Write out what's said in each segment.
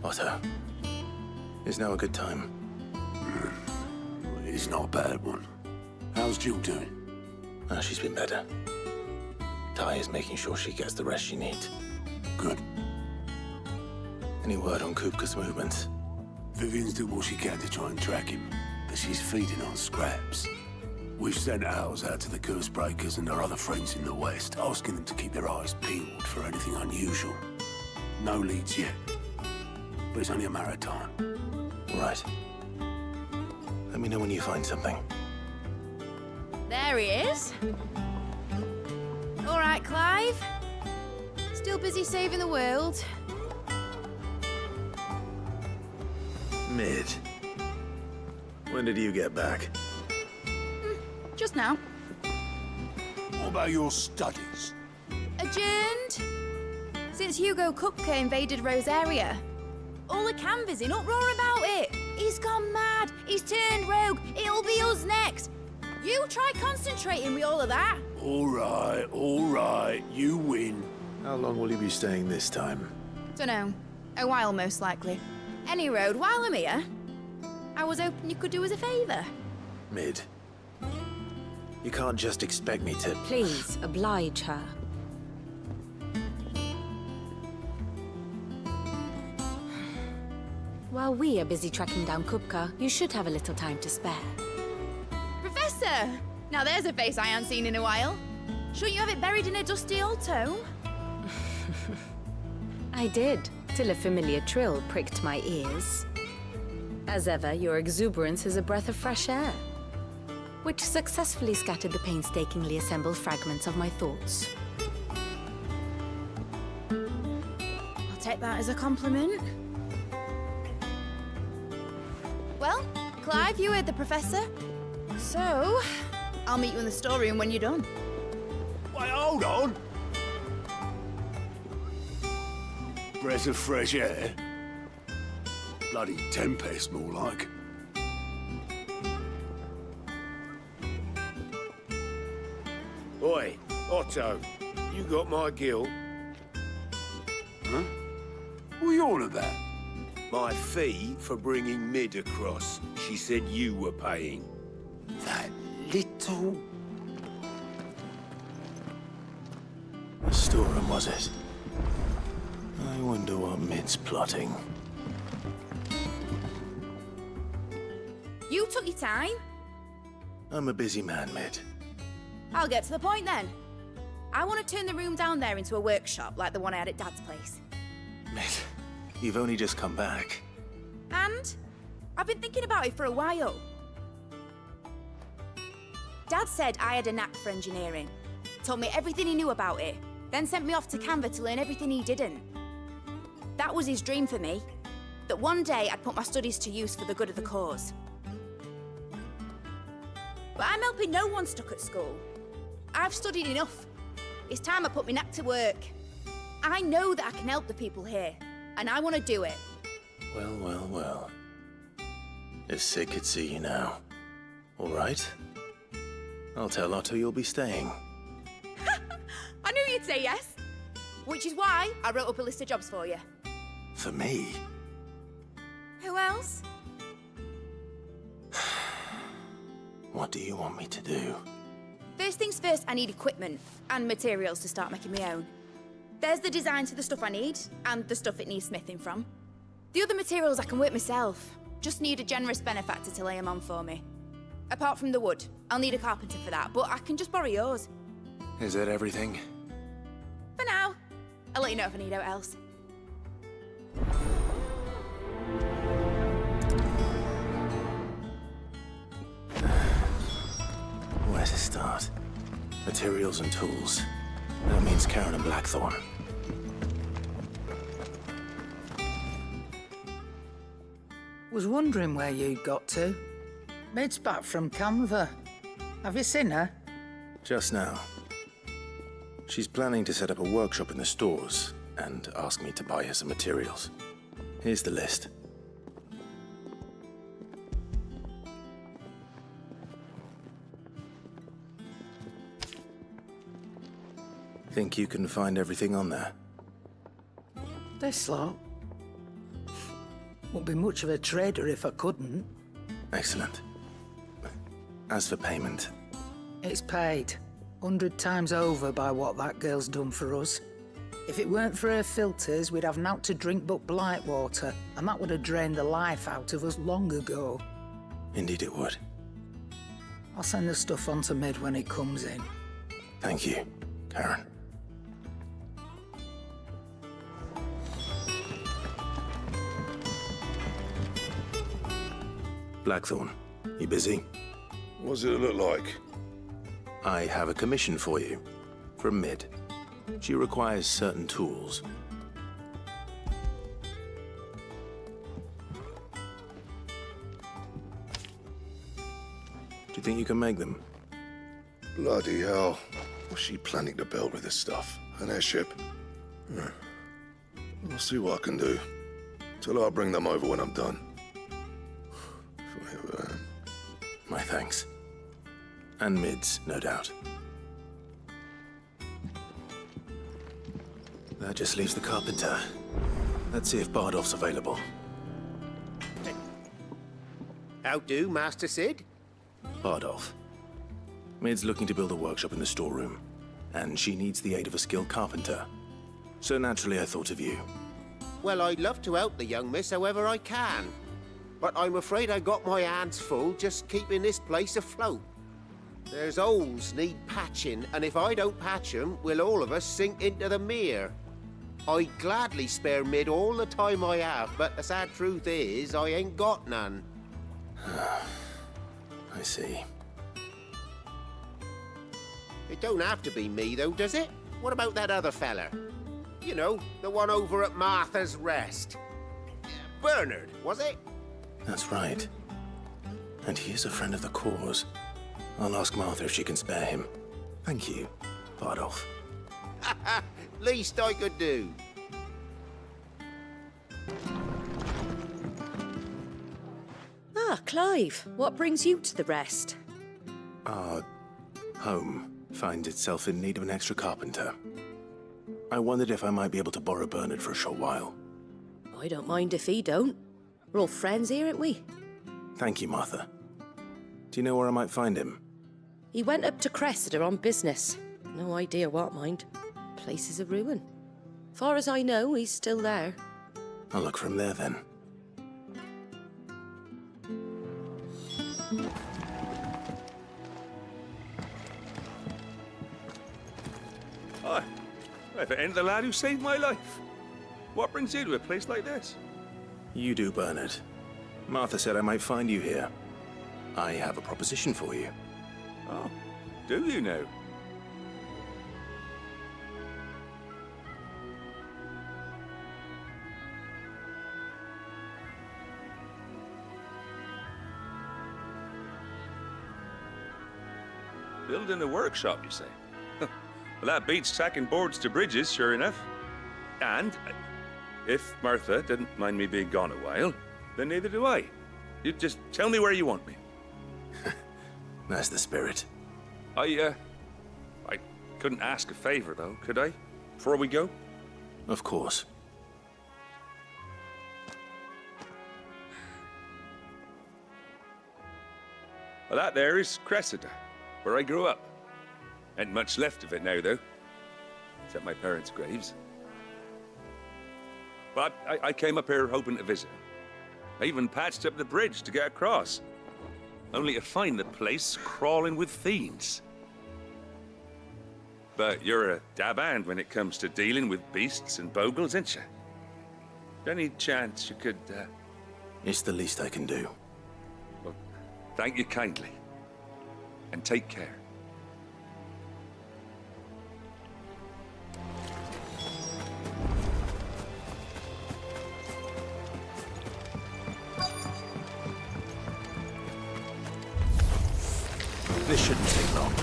Otto, is now a good time? It's not a bad one. How's Jill doing? She's been better. Ty is making sure she gets the rest she needs. Good. Any word on Kupka's movements? Vivian's doing what she can to try and track him, but she's feeding on scraps. We've sent ours out to the curse breakers and our other friends in the west, asking them to keep their eyes peeled for anything unusual. No leads yet, but it's only a matter of time. Right. Let me know when you find something. There he is. All right, Clive. Still busy saving the world. Mid. When did you get back? Just now. What about your studies? Adjourned. Since Hugo Kupka invaded Rosaria. All the canvas in uproar about it. He's gone mad. He's turned rogue. It'll be us next. You try concentrating with all of that. All right, you win. How long will you be staying this time? Dunno. A while, most likely. Any road, while I'm here, I was hoping you could do us a favour. Mid. You can't just expect me to... Please, oblige her. While we are busy tracking down Kupka, you should have a little time to spare. Professor! Now there's a face I haven't seen in a while. Shouldn't you have it buried in a dusty old tome? I did, till a familiar trill pricked my ears. As ever, your exuberance is a breath of fresh air, which successfully scattered the painstakingly assembled fragments of my thoughts. I'll take that as a compliment. Well, Clive, you heard the professor. So, I'll meet you in the storeroom when you're done. Wait, hold on. Breath of fresh air. Bloody tempest, more like. Oi, Otto, you got my gill? Huh? What are you on about? My fee for bringing Mid across. She said you were paying. That little... The storeroom, was it? I wonder what Mid's plotting. You took your time. I'm a busy man, Mid. I'll get to the point then. I want to turn the room down there into a workshop like the one I had at Dad's place. Mid, you've only just come back. And I've been thinking about it for a while. Dad said I had a knack for engineering. Told me everything he knew about it, then sent me off to Canva to learn everything he didn't. That was his dream for me, that one day I'd put my studies to use for the good of the cause. But I'm helping no one stuck at school. I've studied enough. It's time I put my knack to work. I know that I can help the people here, and I want to do it. Well. If Sid could see you now. All right? I'll tell Otto you'll be staying. I knew you'd say yes. Which is why I wrote up a list of jobs for you. For me? Who else? What do you want me to do? First things first, I need equipment and materials to start making my own. There's the designs for the stuff I need, and the stuff it needs smithing from. The other materials I can work myself. Just need a generous benefactor to lay them on for me. Apart from the wood, I'll need a carpenter for that, but I can just borrow yours. Is that everything? For now. I'll let you know if I need out else. Where to start? Materials and tools. That means Karen and Blackthorn. Was wondering where you'd got to. Mid's back from Canva. Have you seen her? Just now. She's planning to set up a workshop in the stores and ask me to buy her some materials. Here's the list. Think you can find everything on there? This lot. Wouldn't be much of a trader if I couldn't. Excellent. As for payment, It's paid. 100 times over by what that girl's done for us. If it weren't for her filters, we'd have naught to drink but blight water, and that would have drained the life out of us long ago. indeed it would. I'll send the stuff on to Mid when it comes in. Thank you, Karen. Blackthorn, you busy? What's it look like? I have a commission for you. From Mid. She requires certain tools. Do you think you can make them? Bloody hell. What's she planning to build with this stuff? An airship? I'll see what I can do. Tell her I'll bring them over when I'm done. If I ever am. My thanks. And Mid's, no doubt. That just leaves the carpenter. Let's see if Bardolph's available. How do, Master Sid? Bardolph. Mid's looking to build a workshop in the storeroom, and she needs the aid of a skilled carpenter. So naturally I thought of you. Well, I'd love to help the young miss however I can. But I'm afraid I got my hands full just keeping this place afloat. There's holes need patching, and if I don't patch them, we'll all of us sink into the mere. I'd gladly spare Mid all the time I have, but the sad truth is, I ain't got none. I see. It don't have to be me, though, does it? What about that other fella? You know, the one over at Martha's Rest. Bernard, was it? That's right. And he is a friend of the cause. I'll ask Martha if she can spare him. Thank you, Bardolph. Least I could do. Ah, Clive, what brings you to the Rest? Our home finds itself in need of an extra carpenter. I wondered if I might be able to borrow Bernard for a short while. I don't mind if he don't. We're all friends here, aren't we? Thank you, Martha. Do you know where I might find him? He went up to Cressida on business. No idea what, mind. Place is a ruin. Far as I know, he's still there. I'll look for him there then. Hi. If it ain't the lad who saved my life. What brings you to a place like this? You do, Bernard. Martha said I might find you here. I have a proposition for you. Oh, do you now? Building a workshop, you say? Well, that beats tacking boards to bridges, sure enough. And if Martha didn't mind me being gone a while, then neither do I. You just tell me where you want me. That's the spirit. I couldn't ask a favor, though, could I? Before we go? Of course. Well, that there is Cressida, where I grew up. Ain't much left of it now, though. Except my parents' graves. But I came up here hoping to visit. I even patched up the bridge to get across. Only to find the place crawling with fiends. But you're a dab hand when it comes to dealing with beasts and bogles, ain't you? Any chance you could, It's the least I can do. Well, thank you kindly. And take care. This shouldn't take long.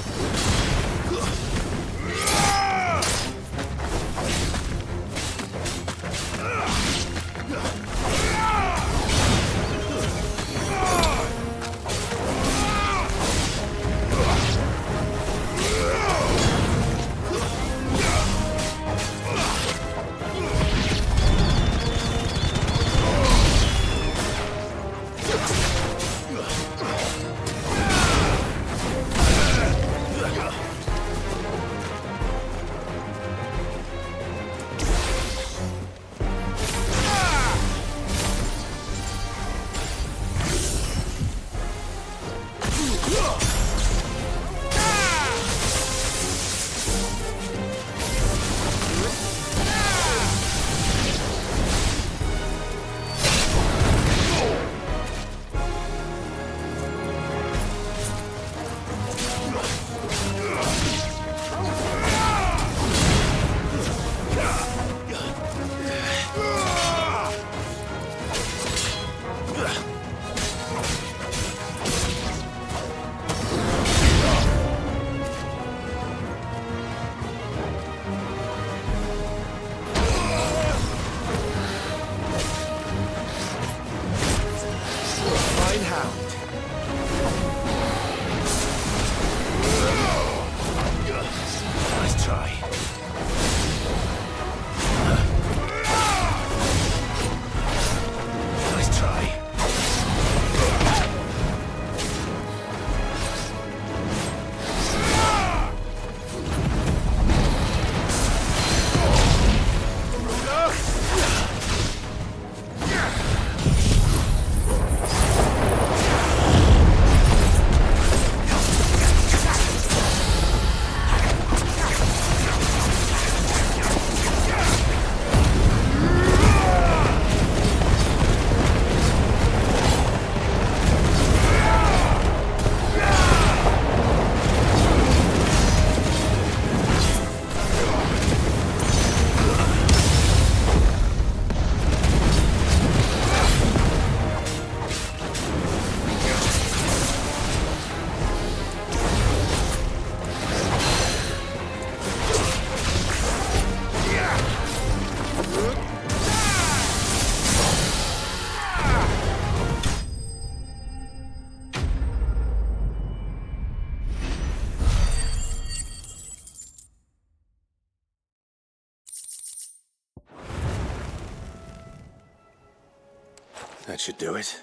That should do it.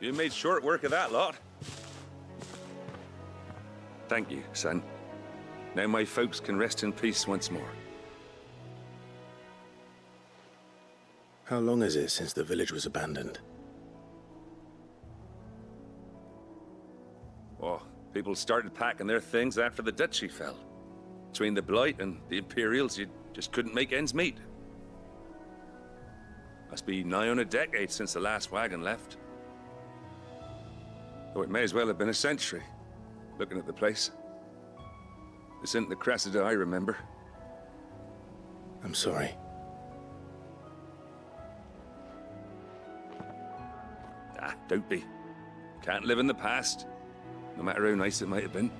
You made short work of that lot. Thank you, son. Now my folks can rest in peace once more. How long is it since the village was abandoned? Oh, people started packing their things after the duchy fell. Between the Blight and the Imperials, you just couldn't make ends meet. Must be nigh on a decade since the last wagon left. Though it may as well have been a century, looking at the place. This isn't the Cressida I remember. I'm sorry. Ah, don't be. Can't live in the past, no matter how nice it might have been.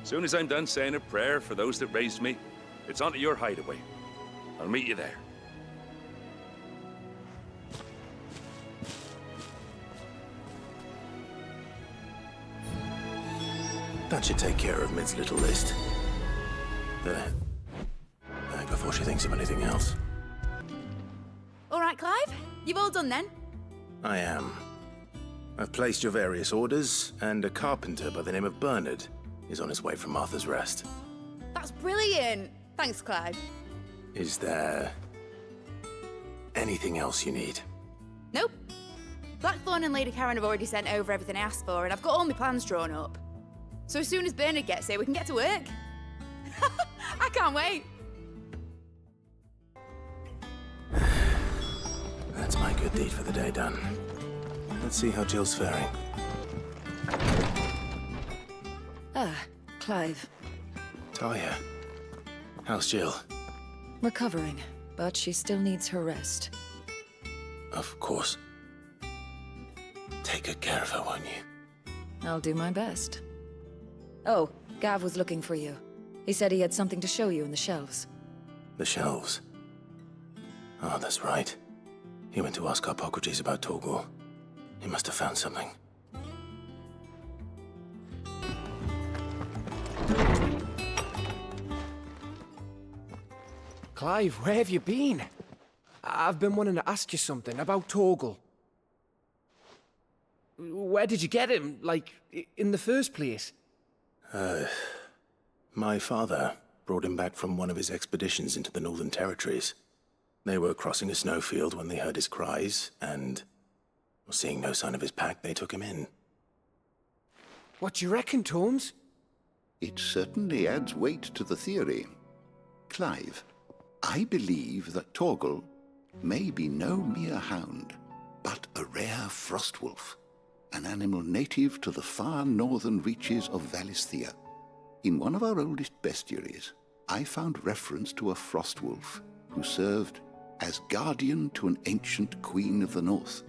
Soon as I'm done saying a prayer for those that raised me, it's onto your hideaway. I'll meet you there. That should take care of Mid's little list. There. Before she thinks of anything else. All right, Clive. You've all done then? I am. I've placed your various orders, and a carpenter by the name of Bernard is on his way from Martha's Rest. That's brilliant. Thanks, Clive. Is there anything else you need? Nope. Blackthorn and Lady Karen have already sent over everything I asked for, and I've got all my plans drawn up. So as soon as Bernard gets here, we can get to work. I can't wait. That's my good deed for the day done. Let's see how Jill's faring. Ah, Clive. Talia, how's Jill? Recovering, but she still needs her rest. Of course. Take good care of her, won't you? I'll do my best. Oh, Gav was looking for you. He said he had something to show you in the shelves. The shelves. Oh, that's right. He went to ask Harpocrates about Torgor. He must have found something. Clive, where have you been? I've been wanting to ask you something about Torgal. Where did you get him, like, in the first place? My father brought him back from one of his expeditions into the Northern Territories. They were crossing a snowfield when they heard his cries, and seeing no sign of his pack, they took him in. What do you reckon, Tomes? It certainly adds weight to the theory. Clive, I believe that Torgal may be no mere hound, but a rare frostwolf, an animal native to the far northern reaches of Valisthea. In one of our oldest bestiaries, I found reference to a frostwolf who served as guardian to an ancient queen of the north.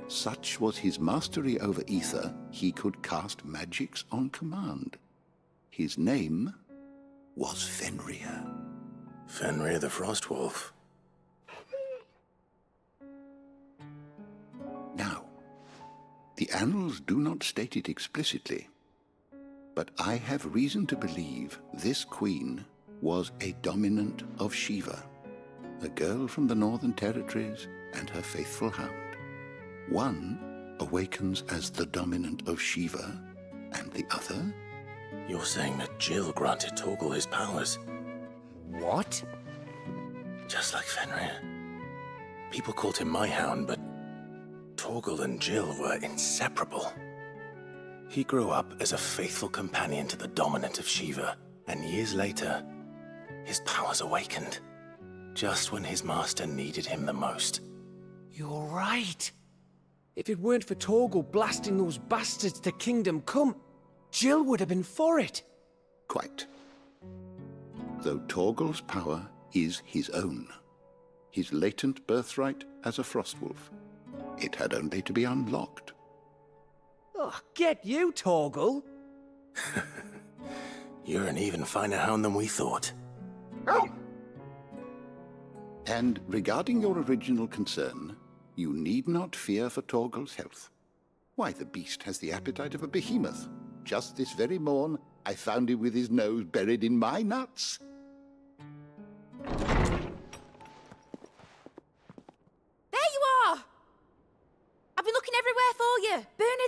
Such was his mastery over ether, he could cast magics on command. His name was Fenrir. Fenrir the Frostwolf. Now, the annals do not state it explicitly, but I have reason to believe this queen was a dominant of Shiva, a girl from the Northern Territories and her faithful hound. One awakens as the dominant of Shiva, and the other? You're saying that Jill granted Torgal his powers? What? Just like Fenrir. People called him my hound, but Torgal and Jill were inseparable. He grew up as a faithful companion to the dominant of Shiva, and years later, his powers awakened, just when his master needed him the most. You're right. If it weren't for Torgal blasting those bastards to Kingdom Come, Jill would have been for it. Quite. Though Torgal's power is his own, his latent birthright as a frostwolf, it had only to be unlocked. Oh, get you, Torgal! You're an even finer hound than we thought. And regarding your original concern, you need not fear for Torgal's health. Why, the beast has the appetite of a behemoth. Just this very morn, I found him with his nose buried in my nuts.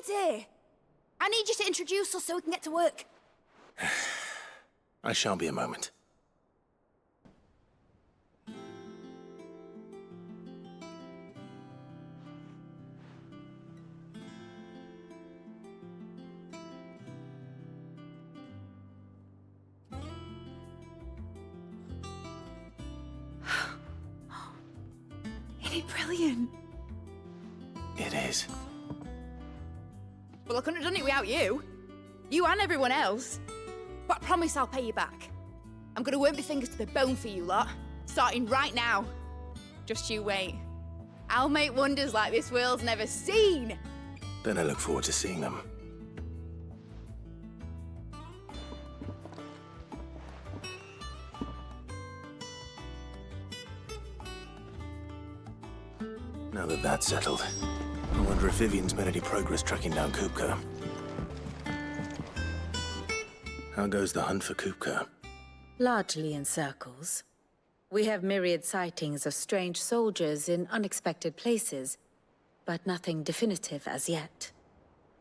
Rosfield's here. I need you to introduce us so we can get to work. I shall be a moment. Isn't it brilliant? It is. Well, I couldn't have done it without you. You and everyone else. But I promise I'll pay you back. I'm gonna work my fingers to the bone for you lot, starting right now. Just you wait. I'll make wonders like this world's never seen. Then I look forward to seeing them. Now that that's settled, I wonder if Vivian's made any progress tracking down Kupka. How goes the hunt for Kupka? Largely in circles. We have myriad sightings of strange soldiers in unexpected places, but nothing definitive as yet.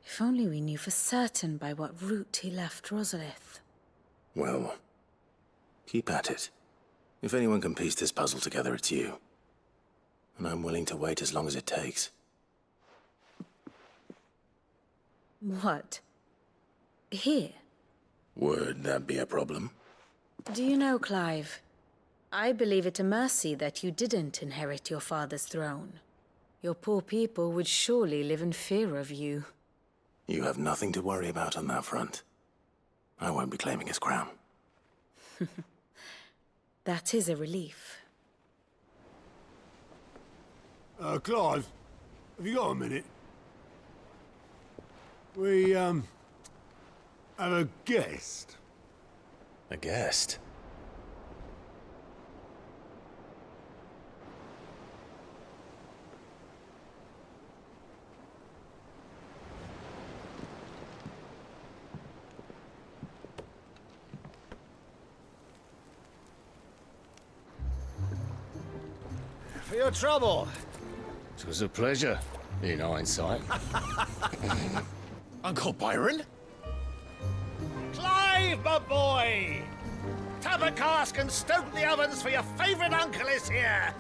If only we knew for certain by what route he left Rosaria. Well, keep at it. If anyone can piece this puzzle together, it's you. And I'm willing to wait as long as it takes. What? Here? Would that be a problem? Do you know, Clive? I believe it a mercy that you didn't inherit your father's throne. Your poor people would surely live in fear of you. You have nothing to worry about on that front. I won't be claiming his crown. That is a relief. Clive, have you got a minute? We, have a guest. A guest? For your trouble. It was a pleasure, in hindsight. Uncle Byron? Clive, my boy! Tap a cask and stoke the ovens for your favorite uncle is here!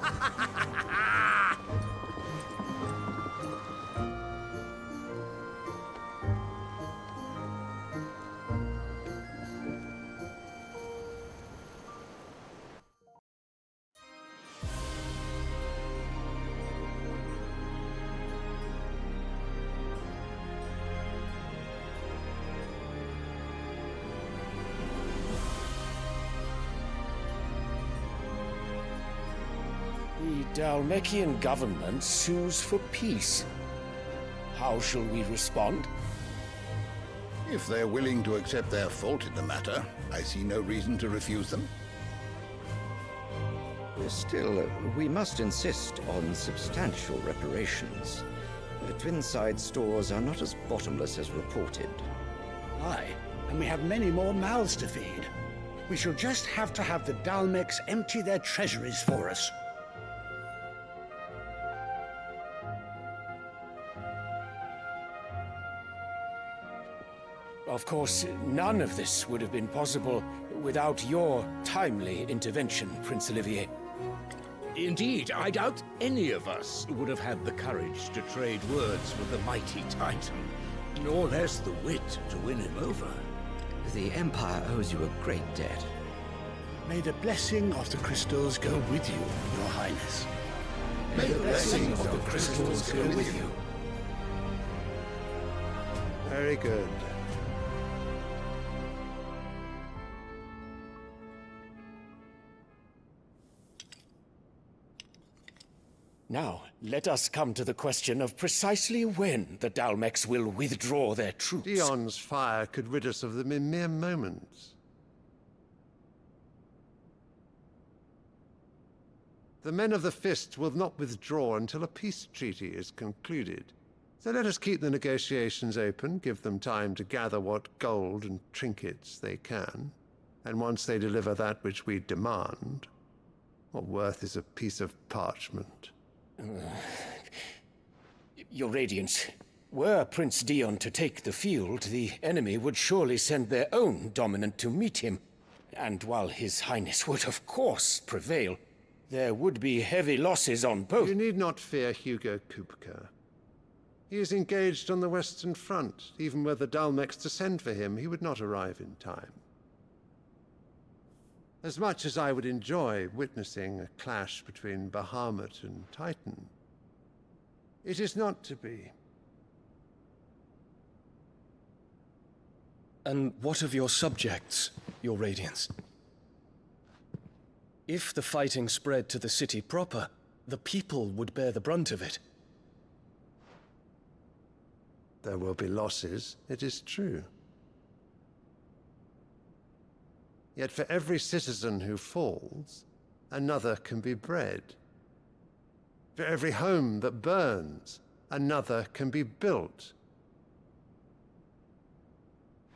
The Dalmekian government sues for peace. How shall we respond? If they're willing to accept their fault in the matter, I see no reason to refuse them. Still, we must insist on substantial reparations. The Twinside stores are not as bottomless as reported. Aye, and we have many more mouths to feed. We shall just have to have the Dalmeks empty their treasuries for us. Of course, none of this would have been possible without your timely intervention, Prince Olivier. Indeed, I doubt any of us would have had the courage to trade words with the mighty Titan, nor less the wit to win him over. The Empire owes you a great debt. May the blessing of the crystals go with you, Your Highness. May the blessing of the crystals go with you. Very good. Now, let us come to the question of precisely when the Dalmeks will withdraw their troops. Dion's fire could rid us of them in mere moments. The men of the Fist will not withdraw until a peace treaty is concluded. So let us keep the negotiations open, give them time to gather what gold and trinkets they can, and once they deliver that which we demand, what worth is a piece of parchment? Your Radiance, Were Prince Dion to take the field, the enemy would surely send their own dominant to meet him. And while His Highness would of course prevail, there would be heavy losses on both. You need not fear Hugo Kupka. He is engaged on the Western Front. Even were the Dalmex to send for him, he would not arrive in time. As much as I would enjoy witnessing a clash between Bahamut and Titan, it is not to be. And what of your subjects, your Radiance? If the fighting spread to the city proper, the people would bear the brunt of it. There will be losses, it is true. Yet for every citizen who falls, another can be bred. For every home that burns, another can be built.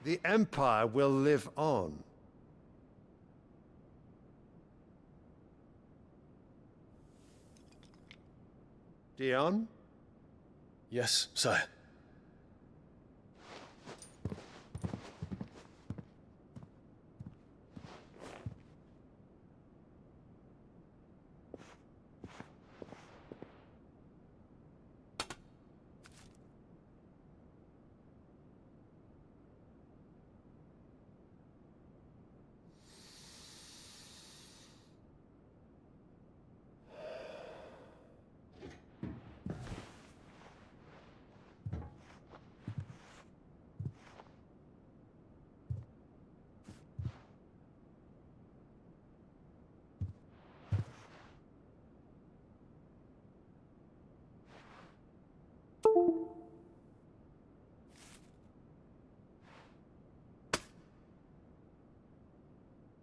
The Empire will live on. Dion? Yes, sire.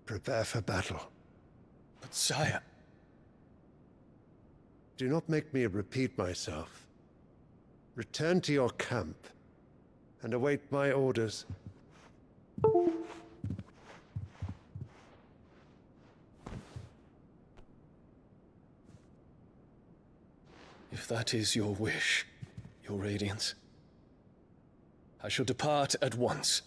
Prepare for battle. But sire... Do not make me repeat myself. Return to your camp and await my orders. If that is your wish, your Radiance, I shall depart at once.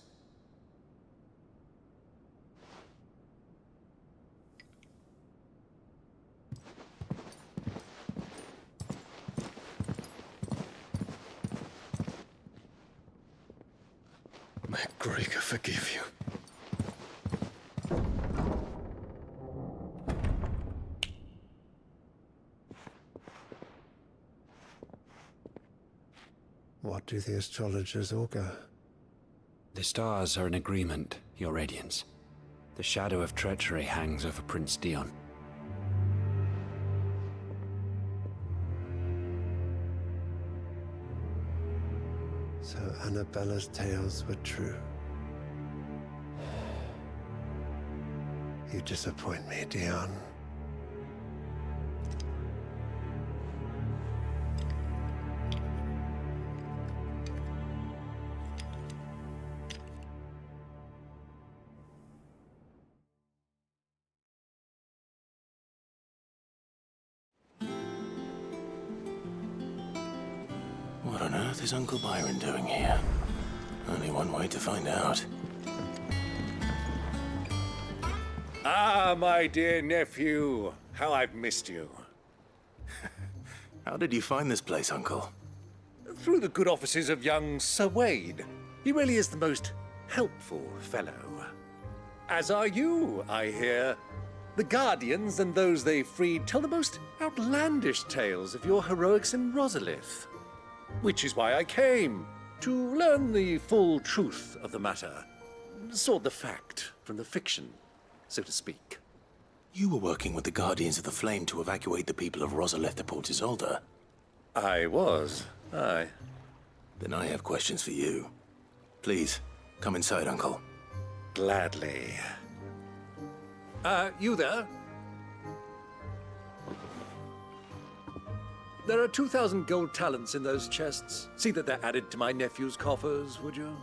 May Gregor forgive you. What do the astrologers augur? The stars are in agreement, your Radiance. The shadow of treachery hangs over Prince Dion. So Annabella's tales were true. You disappoint me, Dion. What on earth is Uncle Byron doing here? Only one way to find out. Ah, my dear nephew. How I've missed you. How did you find this place, Uncle? Through the good offices of young Sir Wade. He really is the most helpful fellow. As are you, I hear. The Guardians and those they freed tell the most outlandish tales of your heroics in Rosalith. Which is why I came, to learn the full truth of the matter. Sort the fact from the fiction, so to speak. You were working with the Guardians of the Flame to evacuate the people of Rosalith to Port Isolde. I was, aye. Then I have questions for you. Please, come inside, Uncle. Gladly. You there? There are 2,000 gold talents in those chests. See that they're added to my nephew's coffers, would you?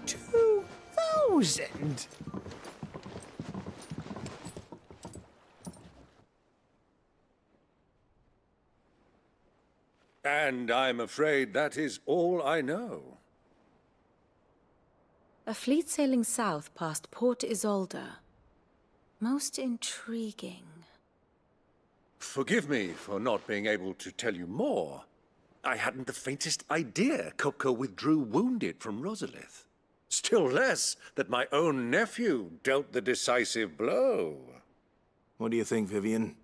2,000? And I'm afraid that is all I know. A fleet sailing south past Port Isolde. Most intriguing. Forgive me for not being able to tell you more. I hadn't the faintest idea Kupka withdrew wounded from Rosalith. Still less that my own nephew dealt the decisive blow. What do you think, Vivian?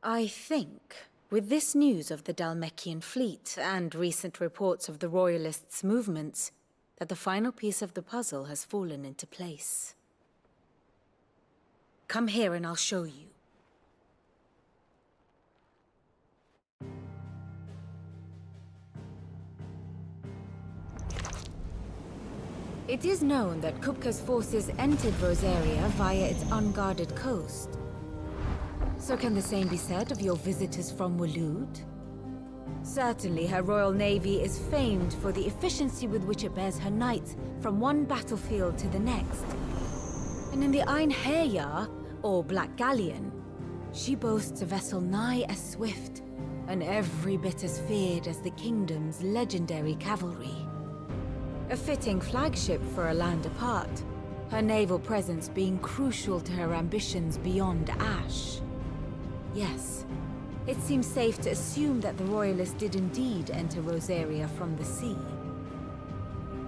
I think, with this news of the Dhalmekian fleet and recent reports of the Royalists' movements, that the final piece of the puzzle has fallen into place. Come here and I'll show you. It is known that Kupka's forces entered Rosaria via its unguarded coast. So can the same be said of your visitors from Waloed? Certainly her royal navy is famed for the efficiency with which it bears her knights from one battlefield to the next. And in the Einherjar, or Black Galleon, she boasts a vessel nigh as swift and every bit as feared as the kingdom's legendary cavalry. A fitting flagship for a land apart, her naval presence being crucial to her ambitions beyond Ash. Yes, it seems safe to assume that the Royalists did indeed enter Rosaria from the sea.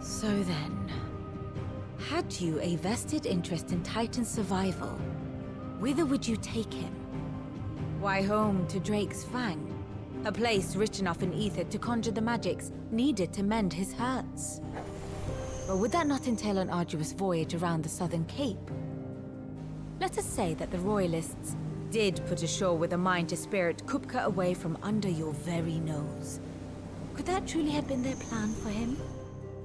So then, had you a vested interest in Titan's survival, whither would you take him? Why, home to Drake's Fang, a place rich enough in ether to conjure the magics needed to mend his hurts. But would that not entail an arduous voyage around the Southern Cape? Let us say that the Royalists did put ashore with a mind to spirit Kupka away from under your very nose. Could that truly have been their plan for him?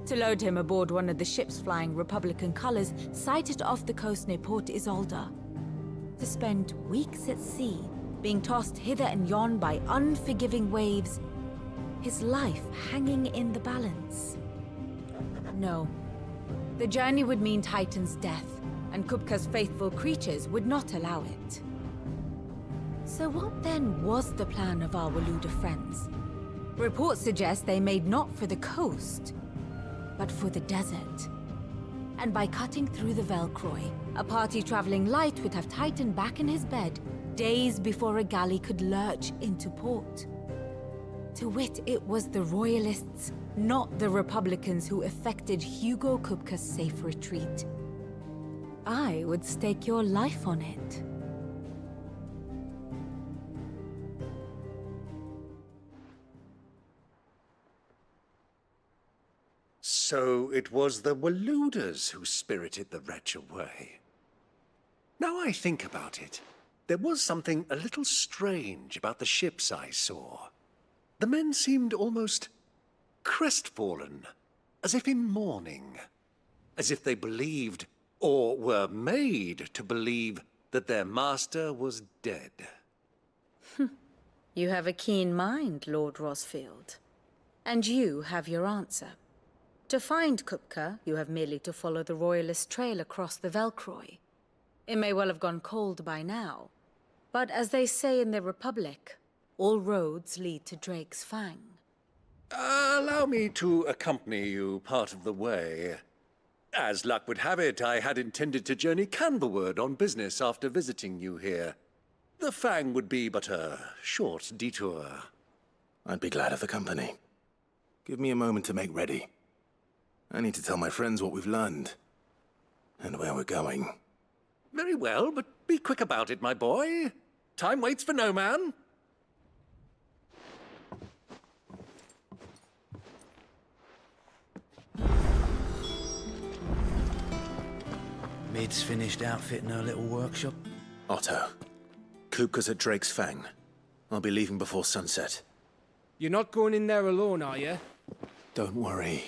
To load him aboard one of the ships flying Republican colors sighted off the coast near Port Isolde. To spend weeks at sea, being tossed hither and yon by unforgiving waves, his life hanging in the balance. No. The journey would mean Titan's death, and Kupka's faithful creatures would not allow it. So what then was the plan of our Waluda friends? Reports suggest they made not for the coast, but for the desert. And by cutting through the Velcroy, a party traveling light would have Titan back in his bed days before a galley could lurch into port. To wit, it was the Royalists, not the Republicans, who effected Hugo Kupka's safe retreat. I would stake your life on it. So it was the Waludas who spirited the wretch away. Now I think about it, there was something a little strange about the ships I saw. The men seemed almost crestfallen, as if in mourning, as if they believed, or were made to believe, that their master was dead. You have a keen mind, Lord Rosfield. And you have your answer. To find Kupka, you have merely to follow the Royalist trail across the Velcroy. It may well have gone cold by now, but as they say in the Republic, all roads lead to Drake's Fang. Allow me to accompany you part of the way. As luck would have it, I had intended to journey Canberward on business after visiting you here. The Fang would be but a short detour. I'd be glad of the company. Give me a moment to make ready. I need to tell my friends what we've learned, and where we're going. Very well, but be quick about it, my boy. Time waits for no man. Mid's finished outfitting her little workshop. Otto, Kupka's at Drake's Fang. I'll be leaving before sunset. You're not going in there alone, are you? Don't worry.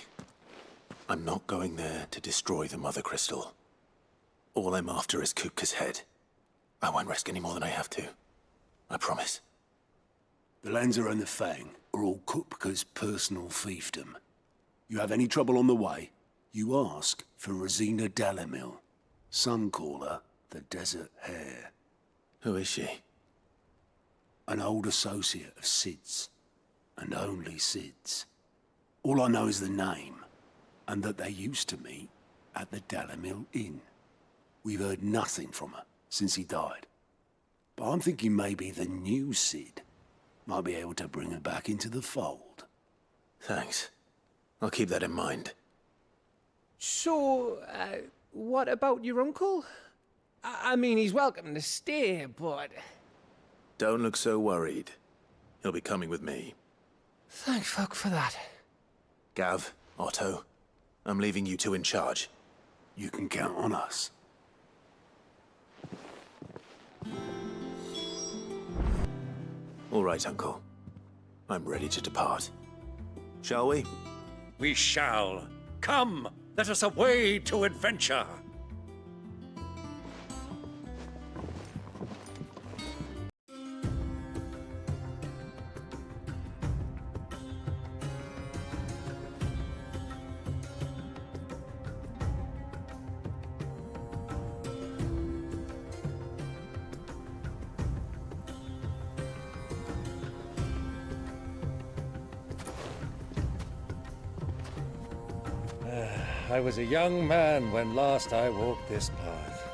I'm not going there to destroy the Mother Crystal. All I'm after is Kupka's head. I won't risk any more than I have to. I promise. The Lanza and the Fang are all Kupka's personal fiefdom. You have any trouble on the way, you ask for Rosina Dalamil. Some call her the Desert Hare. Who is she? An old associate of Sid's. and only Sid's. All I know is the name, and that they used to meet at the Dalamil Inn. We've heard nothing from her since he died. But I'm thinking maybe the new Sid might be able to bring her back into the fold. Thanks. I'll keep that in mind. So, what about your uncle? I mean, he's welcome to stay, but... Don't look so worried. He'll be coming with me. Thank fuck for that. Gav, Otto, I'm leaving you two in charge. You can count on us. All right, Uncle. I'm ready to depart. Shall we? We shall. Come, let us away to adventure. I was a young man when last I walked this path.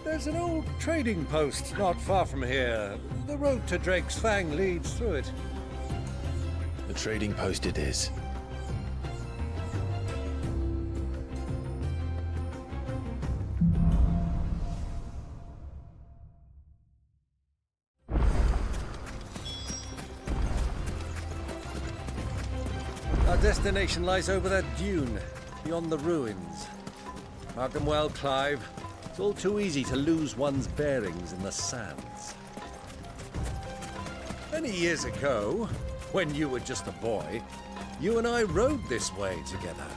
There's an old trading post not far from here. The road to Drake's Fang leads through it. The trading post it is. Our destination lies over that dune, beyond the ruins. Mark 'em well, Clive. It's all too easy to lose one's bearings in the sands. Many years ago, when you were just a boy, you and I rode this way together,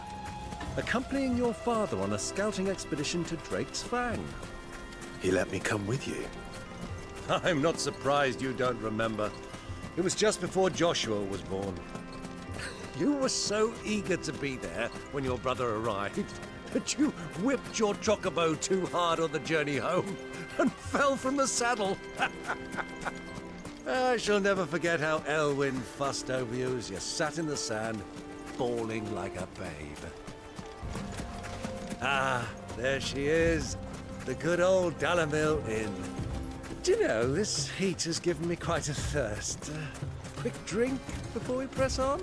accompanying your father on a scouting expedition to Drake's Fang. He let me come with you. I'm not surprised you don't remember. It was just before Joshua was born. You were so eager to be there when your brother arrived that you whipped your chocobo too hard on the journey home and fell from the saddle. I shall never forget how Elwyn fussed over you as you sat in the sand, bawling like a babe. Ah, there she is, the good old Dalamil Inn. Do you know, this heat has given me quite a thirst. Quick drink before we press on?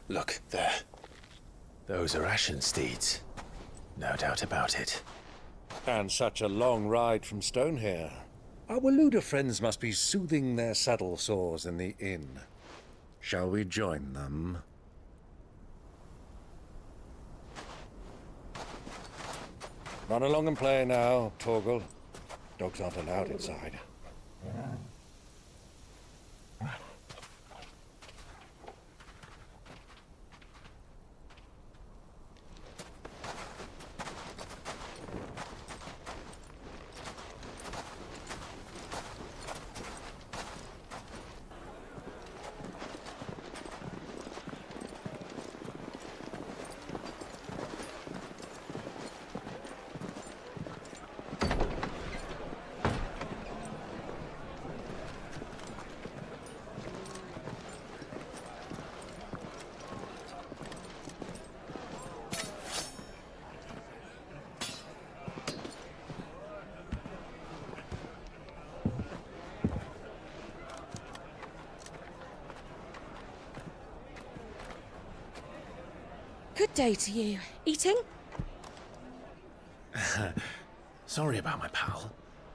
Look, there. Those are Ashen steeds. No doubt about it. And such a long ride from Stonehair. Our Waluda friends must be soothing their saddle sores in the inn. Shall we join them? Run along and play now, Torgal. Dogs aren't allowed inside. Good day to you. Eating? Sorry about my pal.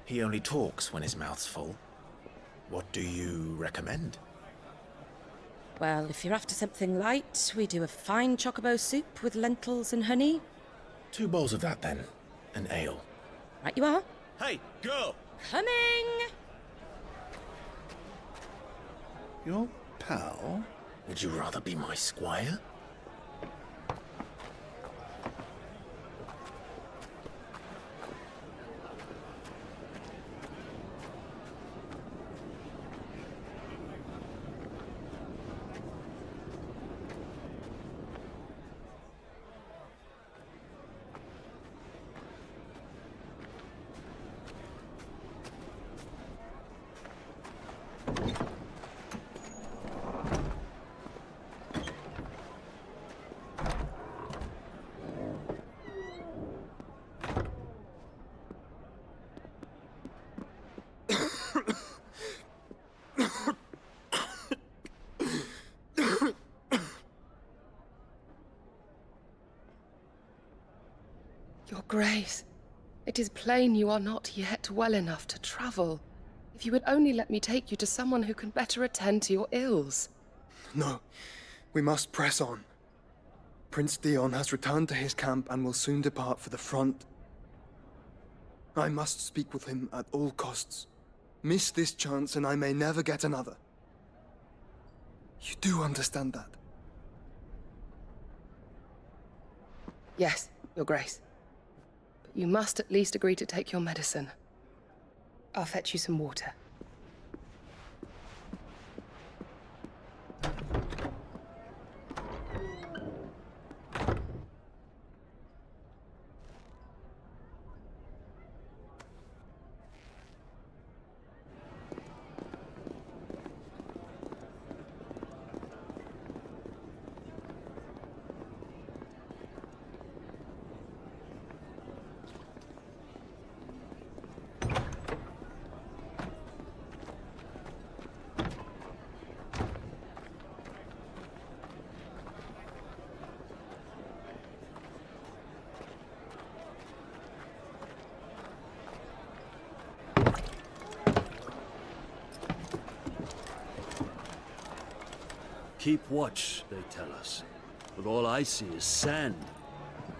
He only talks when his mouth's full. What do you recommend? Well, if you're after something light, we do a fine chocobo soup with lentils and honey. 2 bowls of that, then. An ale. Right you are. Hey, go! Coming! Your pal? Would you rather be my squire? Your Grace, it is plain you are not yet well enough to travel. If you would only let me take you to someone who can better attend to your ills. No, we must press on. Prince Theon has returned to his camp and will soon depart for the front. I must speak with him at all costs. Miss this chance and I may never get another. You do understand that? Yes, Your Grace. But you must at least agree to take your medicine. I'll fetch you some water. Keep watch, they tell us. But all I see is sand.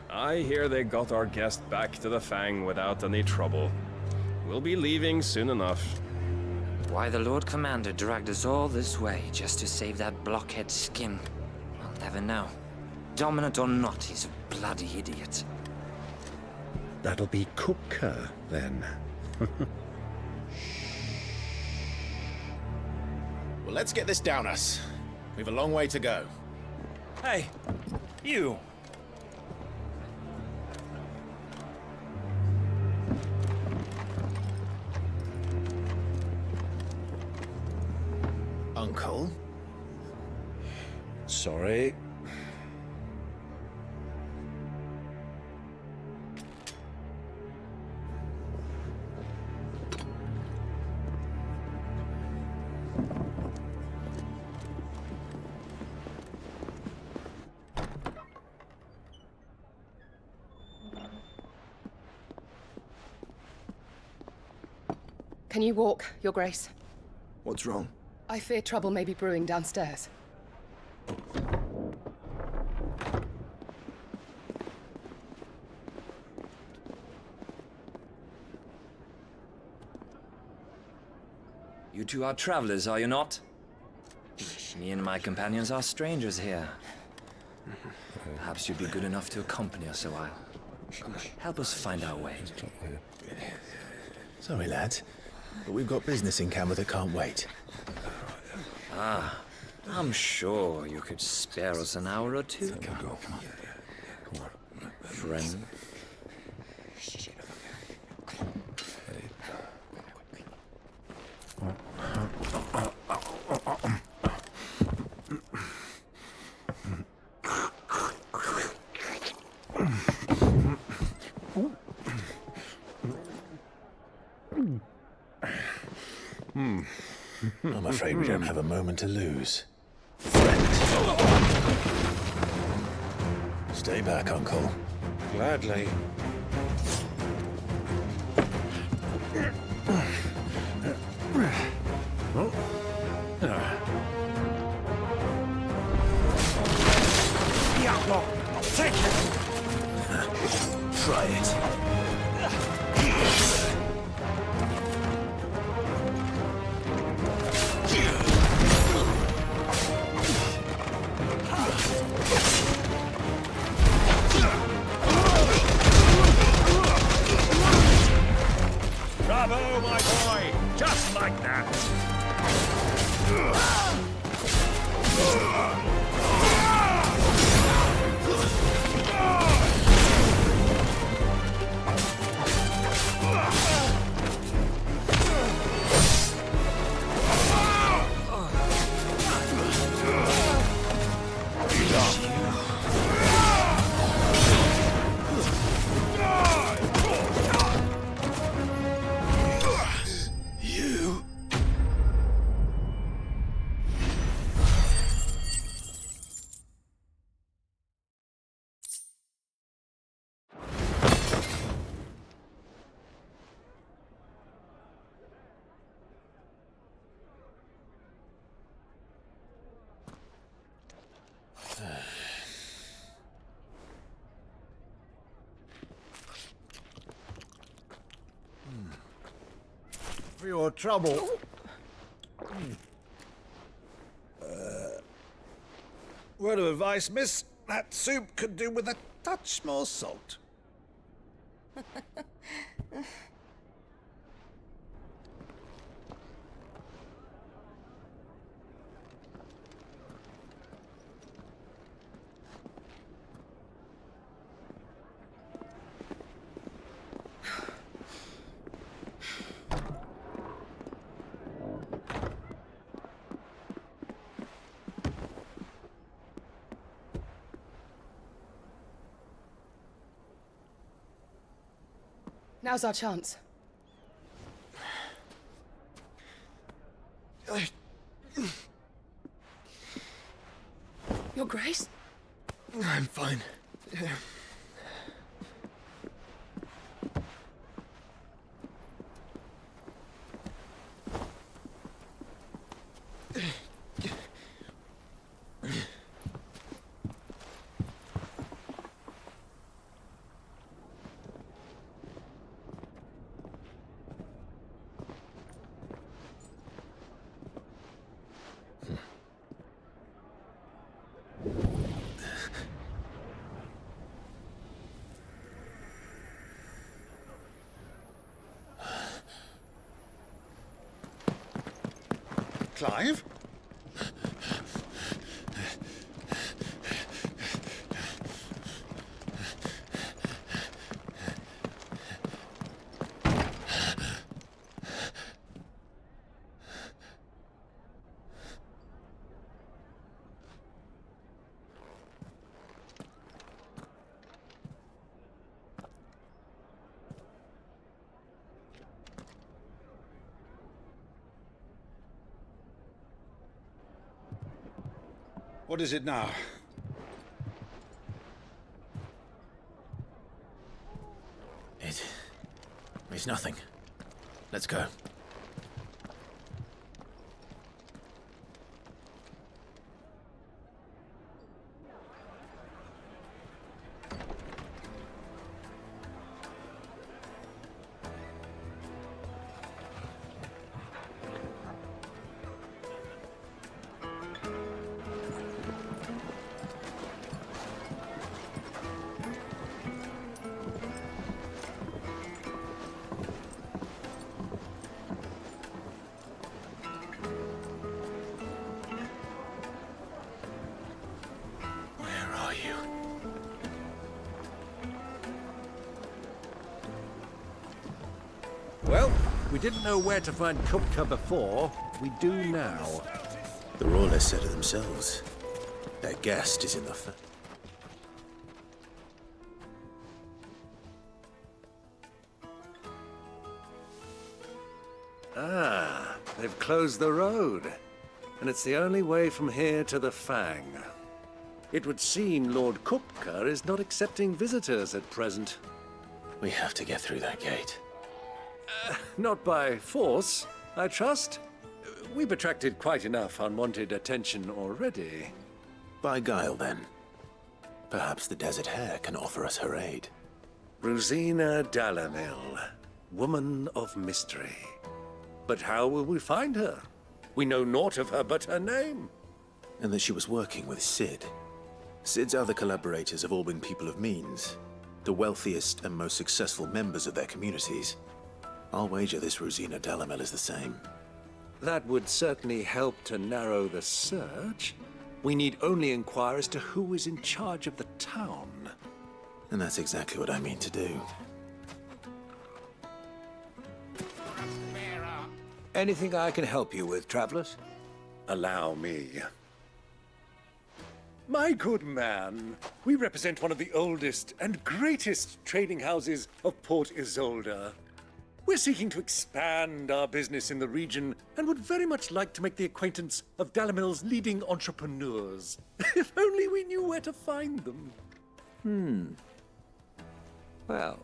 I hear they got our guest back to the Fang without any trouble. We'll be leaving soon enough. Why the Lord Commander dragged us all this way just to save that blockhead skin, I'll never know. Dominant or not, he's a bloody idiot. That'll be Cooker, then. Well, let's get this down us. We've a long way to go. Hey, you! Uncle? Sorry. Can you walk, Your Grace? What's wrong? I fear trouble may be brewing downstairs. You two are travelers, are you not? Me and my companions are strangers here. Perhaps you'd be good enough to accompany us a while. Help us find our way. Sorry, lads, but we've got business in camera that can't wait. Ah, I'm sure you could spare us an hour or two. Come on. Friend. I'm afraid we don't have a moment to lose. Stay back, Uncle. Gladly. Take it! Try it. your trouble. Word of advice, miss. That soup could do with a touch more salt. Now's our chance. Your Grace? I'm fine. Clive? What is it now? It's nothing. Let's go. Well, we didn't know where to find Ketika before. We do now. The Rawlers said it themselves. Their guest is in the Ah, they've closed the road. And it's the only way from here to the Fang. It would seem Lord Ketika is not accepting visitors at present. We have to get through that gate. Not by force, I trust. We've attracted quite enough unwanted attention already. By guile, then. Perhaps the Desert Hare can offer us her aid. Rosina Dalamil, woman of mystery. But how will we find her? We know naught of her but her name. And that she was working with Sid. Sid's other collaborators have all been people of means, the wealthiest and most successful members of their communities. I'll wager this Rosina Dalamil is the same. That would certainly help to narrow the search. We need only inquire as to who is in charge of the town. And that's exactly what I mean to do. Anything I can help you with, travelers? Allow me. My good man, we represent one of the oldest and greatest trading houses of Port Isolde. We're seeking to expand our business in the region and would very much like to make the acquaintance of Dalamil's leading entrepreneurs. If only we knew where to find them. Well,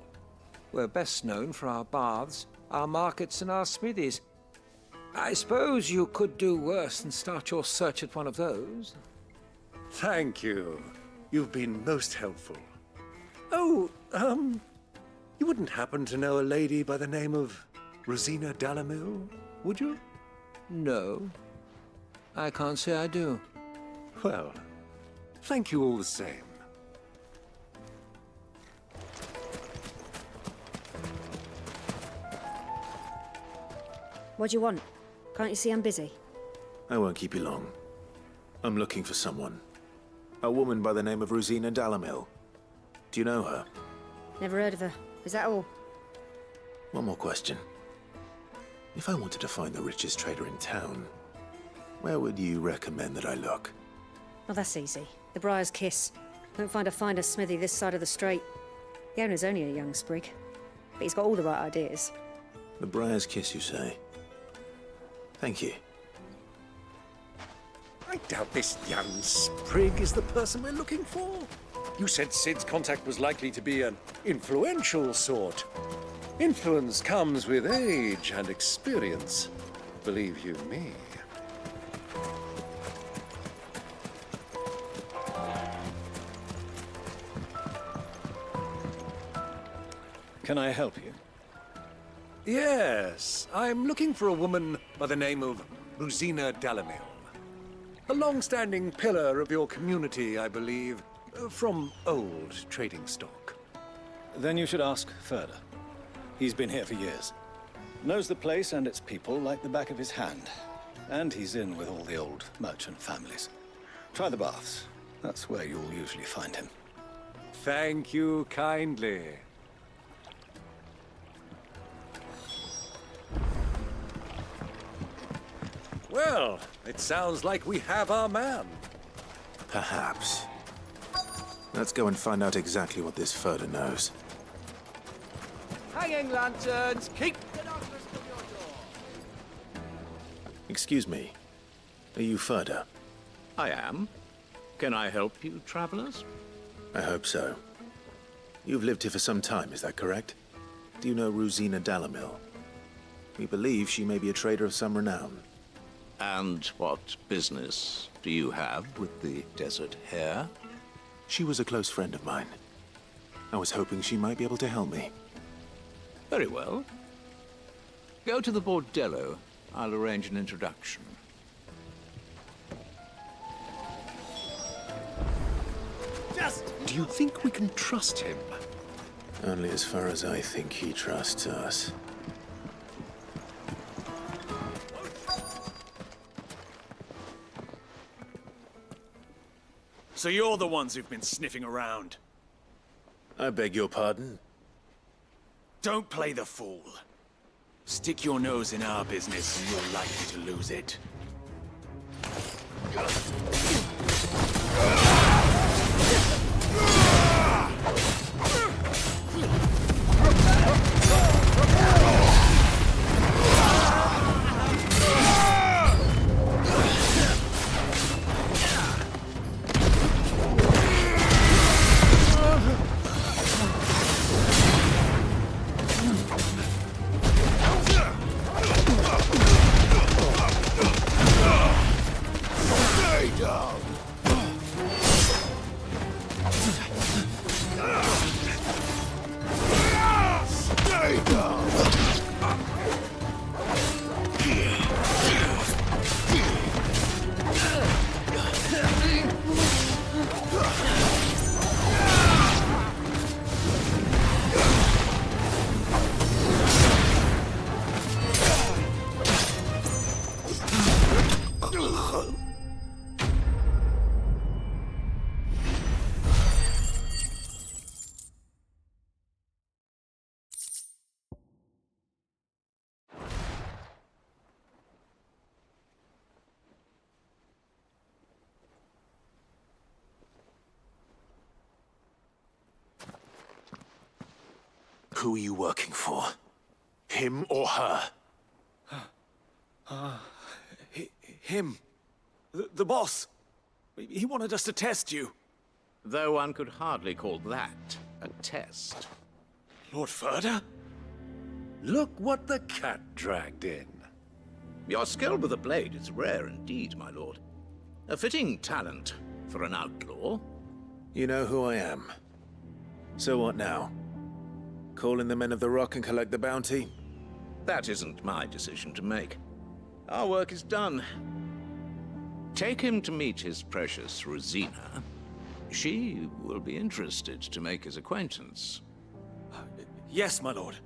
we're best known for our baths, our markets, and our smithies. I suppose you could do worse than start your search at one of those. Thank you. You've been most helpful. Oh, you wouldn't happen to know a lady by the name of Rosina Dalamil, would you? No. I can't say I do. Well, thank you all the same. What do you want? Can't you see I'm busy? I won't keep you long. I'm looking for someone. A woman by the name of Rosina Dalamil. Do you know her? Never heard of her. Is that all? One more question. If I wanted to find the richest trader in town, where would you recommend that I look? Well, that's easy. The Briar's Kiss. Won't find a finer smithy this side of the strait. The owner's only a young sprig, but he's got all the right ideas. The Briar's Kiss, you say? Thank you. I doubt this young sprig is the person we're looking for. You said Sid's contact was likely to be an influential sort. Influence comes with age and experience, believe you me. Can I help you? Yes, I'm looking for a woman by the name of Rosina Dalamil. A long-standing pillar of your community, I believe, from old trading stock. Then you should ask further. He's been here for years. Knows the place and its people like the back of his hand. And he's in with all the old merchant families. Try the baths. That's where you'll usually find him. Thank you kindly. Well, it sounds like we have our man. Perhaps. Let's go and find out exactly what this Ferda knows. Hanging lanterns, keep the darkness from your door. Excuse me. Are you Ferda? I am. Can I help you, travelers? I hope so. You've lived here for some time, is that correct? Do you know Rosina Dalamil? We believe she may be a trader of some renown. And what business do you have with the desert hare? She was a close friend of mine. I was hoping she might be able to help me. Very well. Go to the bordello. I'll arrange an introduction. Do you think we can trust him? Only as far as I think he trusts us. So you're the ones who've been sniffing around? I beg your pardon? Don't play the fool. Stick your nose in our business and you're likely to lose it. Who are you working for? Him or her? Him. The boss. He wanted us to test you. Though one could hardly call that a test. Lord Ferda? Look what the cat dragged in. Your skill with the blade is rare indeed, my lord. A fitting talent for an outlaw. You know who I am. So what now? Call in the Men of the Rock and collect the bounty? that isn't my decision to make. Our work is done. Take him to meet his precious Rosina. She will be interested to make his acquaintance. Yes, my lord.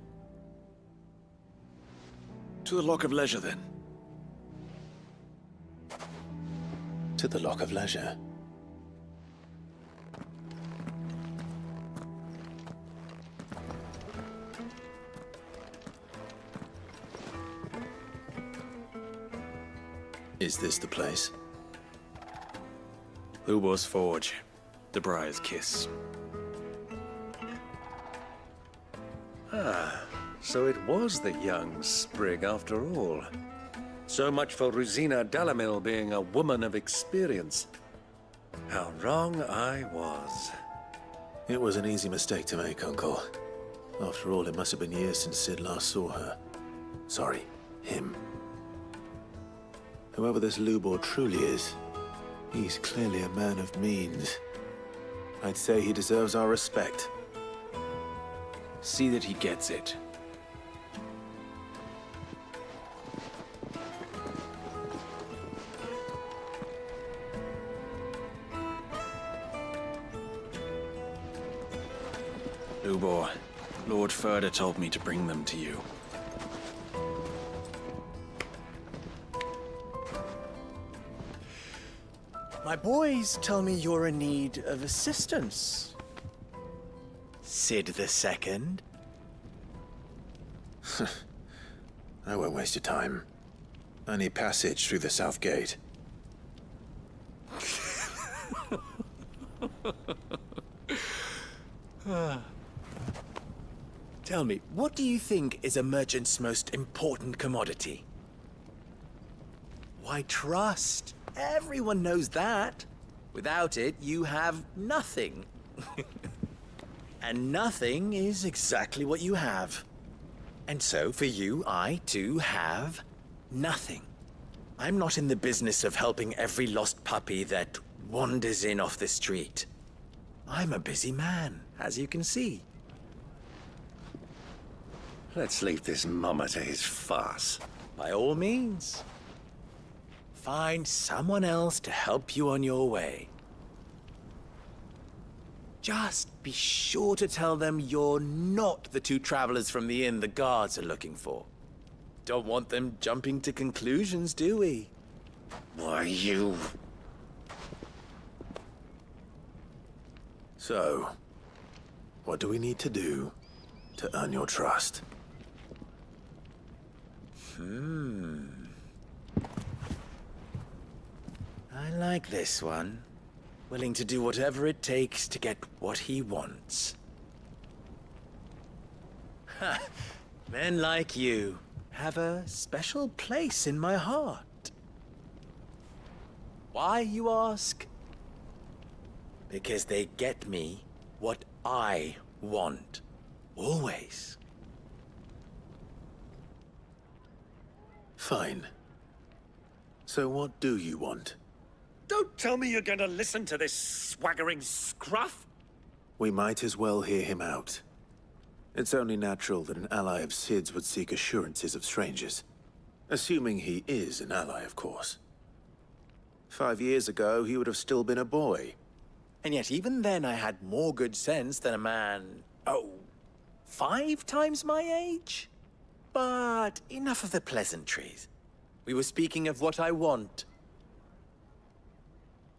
To the Lock of Leisure, then. To the Lock of Leisure. Is this the place? Lubor's Forge. The Briar's Kiss. Ah, so it was the young sprig after all. So much for Rosina Dalamil being a woman of experience. How wrong I was. It was an easy mistake to make, Uncle. After all, it must have been years since Sid last saw her. Sorry, him. Whoever this Lubor truly is, he's clearly a man of means. I'd say he deserves our respect. See that he gets it. Lubor, Lord Furder told me to bring them to you. My boys tell me you're in need of assistance. Sid the Second? I won't waste your time. I need passage through the south gate. Tell me, what do you think is a merchant's most important commodity? Why, trust. Everyone knows that. Without it, you have nothing. And nothing is exactly what you have. And so, for you, I, too, have nothing. I'm not in the business of helping every lost puppy that wanders in off the street. I'm a busy man, as you can see. Let's leave this mummer to his farce. By all means. Find someone else to help you on your way. Just be sure to tell them you're not the two travelers from the inn the guards are looking for. Don't want them jumping to conclusions, do we? Why, you... So, what do we need to do to earn your trust? I like this one. Willing to do whatever it takes to get what he wants. Ha! Men like you have a special place in my heart. Why, you ask? Because they get me what I want. Always. Fine. So what do you want? Don't tell me you're going to listen to this swaggering scruff! We might as well hear him out. It's only natural that an ally of Sid's would seek assurances of strangers. Assuming he is an ally, of course. 5 years ago, he would have still been a boy. And yet even then I had more good sense than a man, 5 times my age? But enough of the pleasantries. We were speaking of what I want.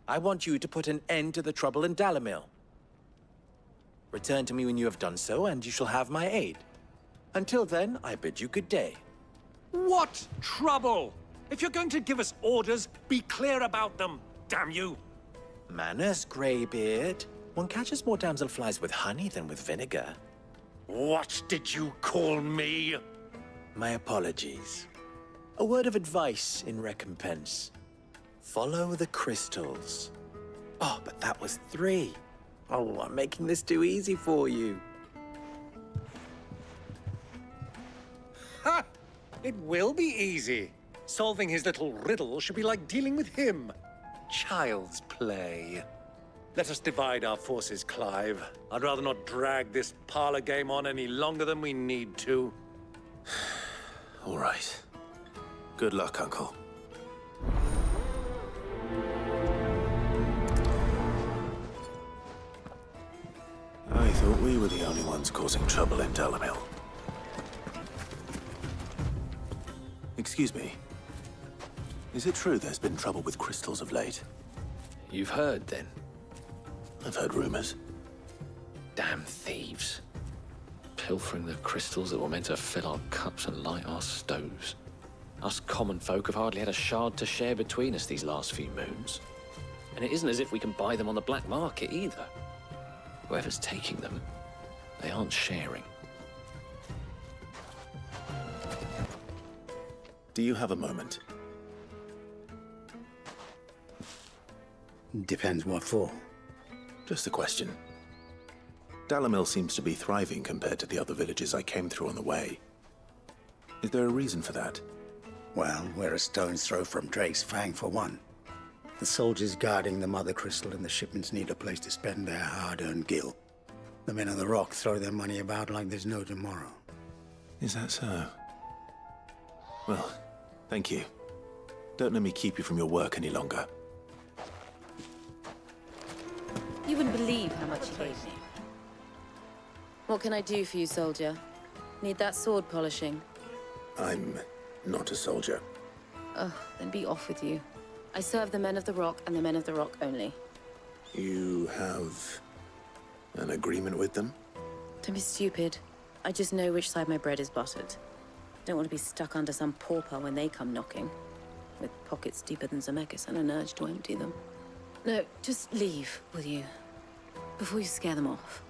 I want you to put an end to the trouble in Dalamil. Return to me when you have done so, and you shall have my aid. Until then, I bid you good day. What trouble? If you're going to give us orders, be clear about them, damn you! Manners, Greybeard. One catches more damselflies with honey than with vinegar. What did you call me? My apologies. A word of advice in recompense. Follow the crystals. Oh, but that was 3. Oh, I'm making this too easy for you. Ha! It will be easy. Solving his little riddle should be like dealing with him. Child's play. Let us divide our forces, Clive. I'd rather not drag this parlor game on any longer than we need to. All right. Good luck, Uncle. I thought we were the only ones causing trouble in Dalamil. Excuse me. Is it true there's been trouble with crystals of late? You've heard, then? I've heard rumors. Damn thieves. Pilfering the crystals that were meant to fill our cups and light our stoves. Us common folk have hardly had a shard to share between us these last few moons. And it isn't as if we can buy them on the black market either. Whoever's taking them, they aren't sharing. Do you have a moment? Depends what for. Just a question. Dalamil seems to be thriving compared to the other villages I came through on the way. Is there a reason for that? Well, we're a stone's throw from Drake's Fang for one. The soldiers guarding the Mother Crystal and the shipments need a place to spend their hard-earned gil. The men of the Rock throw their money about like there's no tomorrow. Is that so? Well, thank you. Don't let me keep you from your work any longer. You wouldn't believe how much he gave me. What can I do for you, soldier? Need that sword polishing? I'm not a soldier. Oh, then be off with you. I serve the men of the Rock and the men of the Rock only. You have an agreement with them? Don't be stupid. I just know which side my bread is buttered. Don't want to be stuck under some pauper when they come knocking. With pockets deeper than Zemeckis and an urge to empty them. No, just leave, will you? Before you scare them off.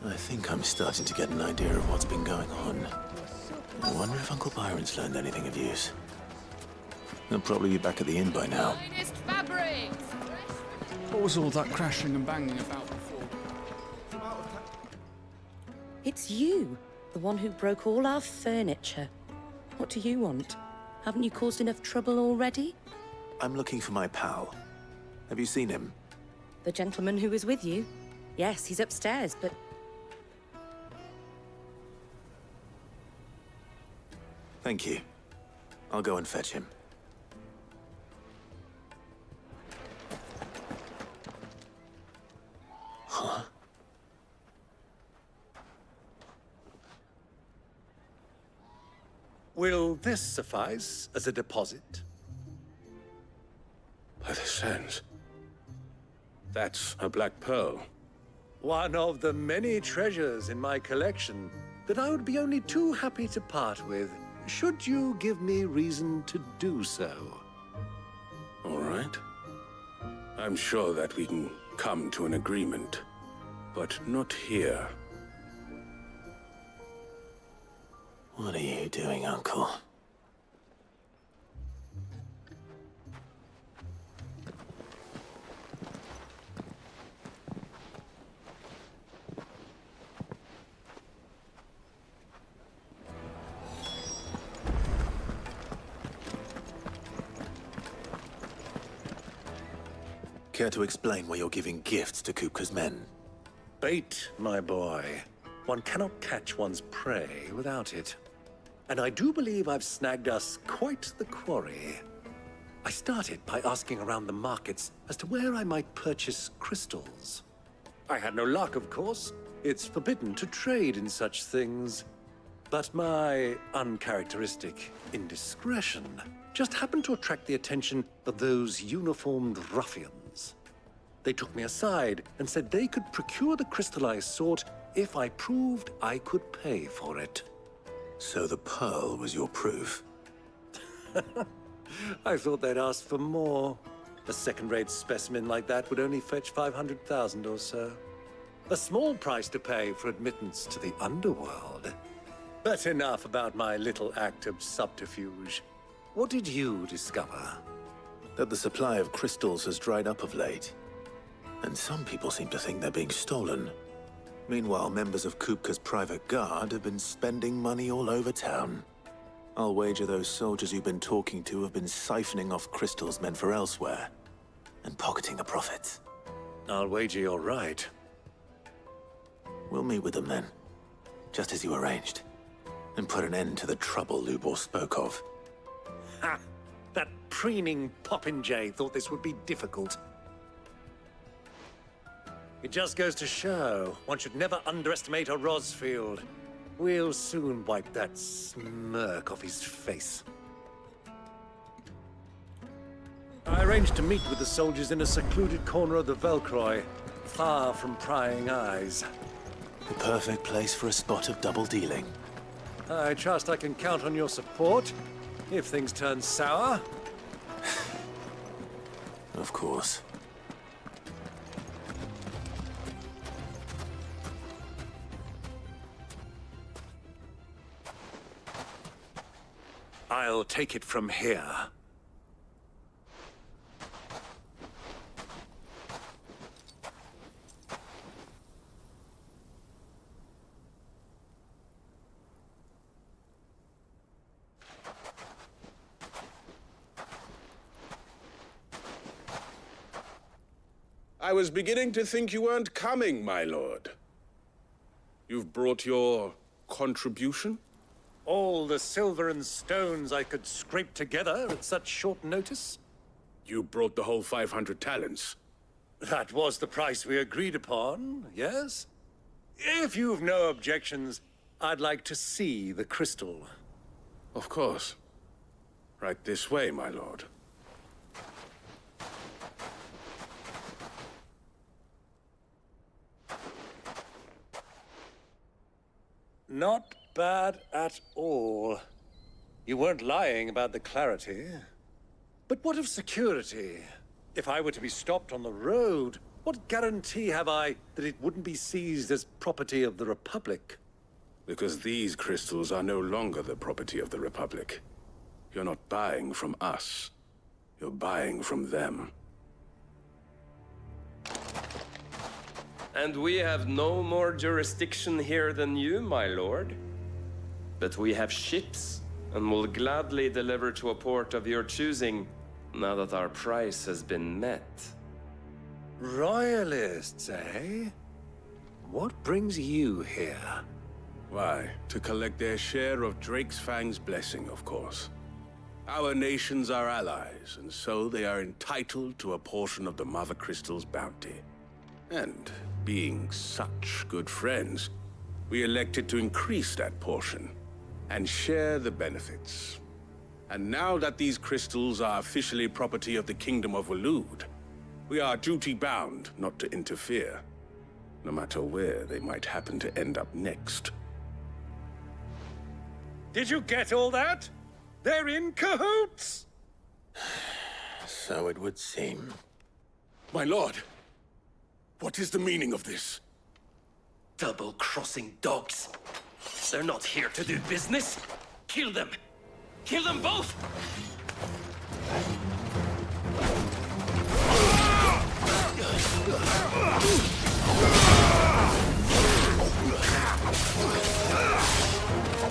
I think I'm starting to get an idea of what's been going on. I wonder if Uncle Byron's learned anything of use. They'll probably be back at the inn by now. What was all that crashing and banging about before? It's you, the one who broke all our furniture. What do you want? Haven't you caused enough trouble already? I'm looking for my pal. Have you seen him? The gentleman who was with you? Yes, he's upstairs, but... Thank you. I'll go and fetch him. Huh? Will this suffice as a deposit? By the sands. That's a black pearl. One of the many treasures in my collection that I would be only too happy to part with, should you give me reason to do so. All right. I'm sure that we can come to an agreement, but not here. What are you doing, Uncle? Care to explain why you're giving gifts to Kupka's men? Bait, my boy. One cannot catch one's prey without it. And I do believe I've snagged us quite the quarry. I started by asking around the markets as to where I might purchase crystals. I had no luck, of course. It's forbidden to trade in such things. But my uncharacteristic indiscretion just happened to attract the attention of those uniformed ruffians. They took me aside and said they could procure the crystal I sought if I proved I could pay for it. So the pearl was your proof? I thought they'd ask for more. A second-rate specimen like that would only fetch 500,000 or so. A small price to pay for admittance to the underworld. But enough about my little act of subterfuge. What did you discover? That the supply of crystals has dried up of late. And some people seem to think they're being stolen. Meanwhile, members of Kupka's private guard have been spending money all over town. I'll wager those soldiers you've been talking to have been siphoning off crystals meant for elsewhere, and pocketing the profits. I'll wager you're right. We'll meet with them then, just as you arranged. and put an end to the trouble Lubor spoke of. Ha! That preening popinjay thought this would be difficult. It just goes to show, one should never underestimate a Rosfield. We'll soon wipe that smirk off his face. I arranged to meet with the soldiers in a secluded corner of the Velcroy, far from prying eyes. The perfect place for a spot of double dealing. I trust I can count on your support, if things turn sour. Of course. I'll take it from here. I was beginning to think you weren't coming, my lord. You've brought your contribution? All the silver and stones I could scrape together at such short notice? You brought the whole 500 talents. That was the price we agreed upon, yes? If you've no objections, I'd like to see the crystal. Of course. Right this way, my lord. Not bad at all. You weren't lying about the clarity. But what of security? If I were to be stopped on the road, what guarantee have I that it wouldn't be seized as property of the Republic? Because these crystals are no longer the property of the Republic. You're not buying from us. You're buying from them. And we have no more jurisdiction here than you, my lord. But we have ships, and will gladly deliver to a port of your choosing, now that our price has been met. Royalists, eh? What brings you here? Why, to collect their share of Drake's Fang's blessing, of course. Our nations are allies, and so they are entitled to a portion of the Mother Crystal's bounty. And being such good friends, we elected to increase that portion and share the benefits. And now that these crystals are officially property of the Kingdom of Waloed, we are duty-bound not to interfere, no matter where they might happen to end up next. Did you get all that? They're in cahoots! So it would seem. My lord, what is the meaning of this? Double-crossing dogs. They're not here to do business. Kill them. Kill them both!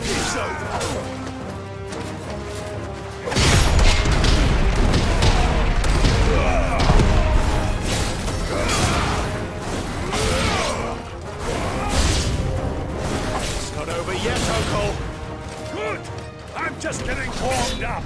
It's over. Not over yet, Uncle. Good. I'm just getting warmed up.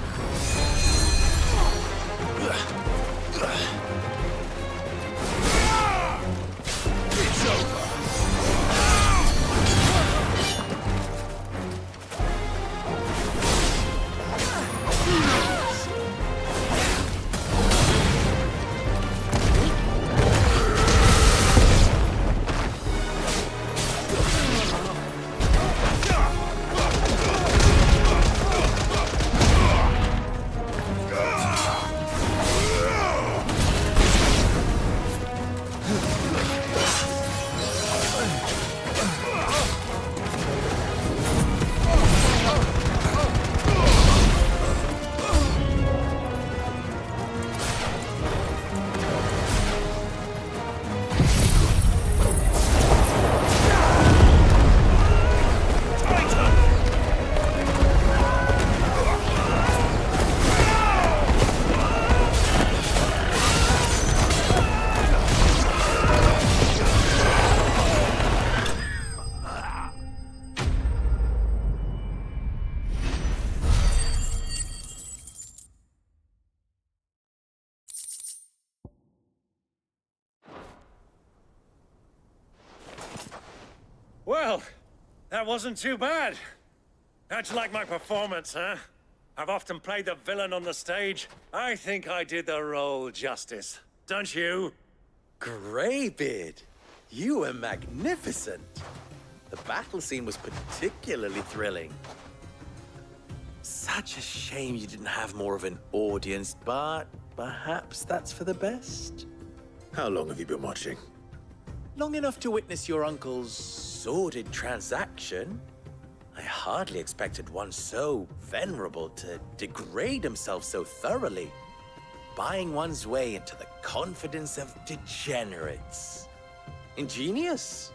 Well, that wasn't too bad. How'd you like my performance, huh? I've often played the villain on the stage. I think I did the role justice. Don't you? Greybeard, you were magnificent. The battle scene was particularly thrilling. Such a shame you didn't have more of an audience, but perhaps that's for the best. How long have you been watching? Long enough to witness your uncle's sordid transaction. I hardly expected one so venerable to degrade himself so thoroughly, buying one's way into the confidence of degenerates. Ingenious.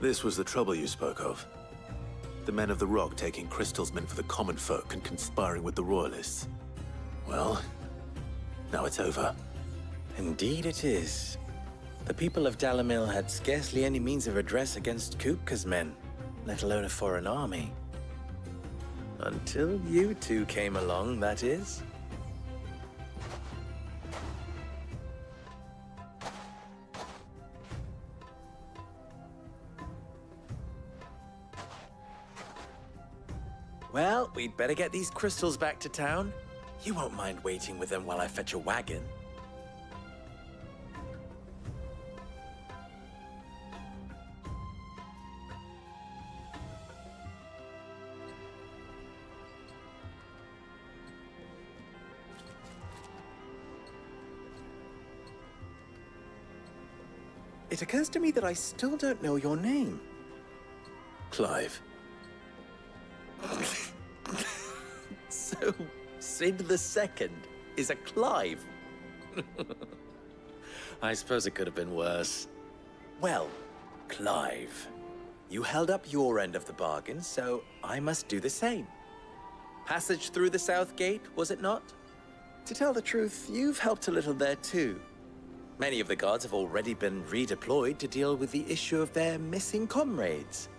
This was the trouble you spoke of. The men of the Rock taking Kristal's men for the common folk and conspiring with the Royalists. Well, now it's over. Indeed it is. The people of Dalamil had scarcely any means of redress against Kupka's men, let alone a foreign army. Until you two came along, that is. Well, we'd better get these crystals back to town. You won't mind waiting with them while I fetch a wagon. It occurs to me that I still don't know your name. Clive. So, Sid the Second is a Clive. I suppose it could have been worse. Well, Clive, you held up your end of the bargain, so I must do the same. Passage through the South Gate, was it not? To tell the truth, you've helped a little there too. Many of the guards have already been redeployed to deal with the issue of their missing comrades.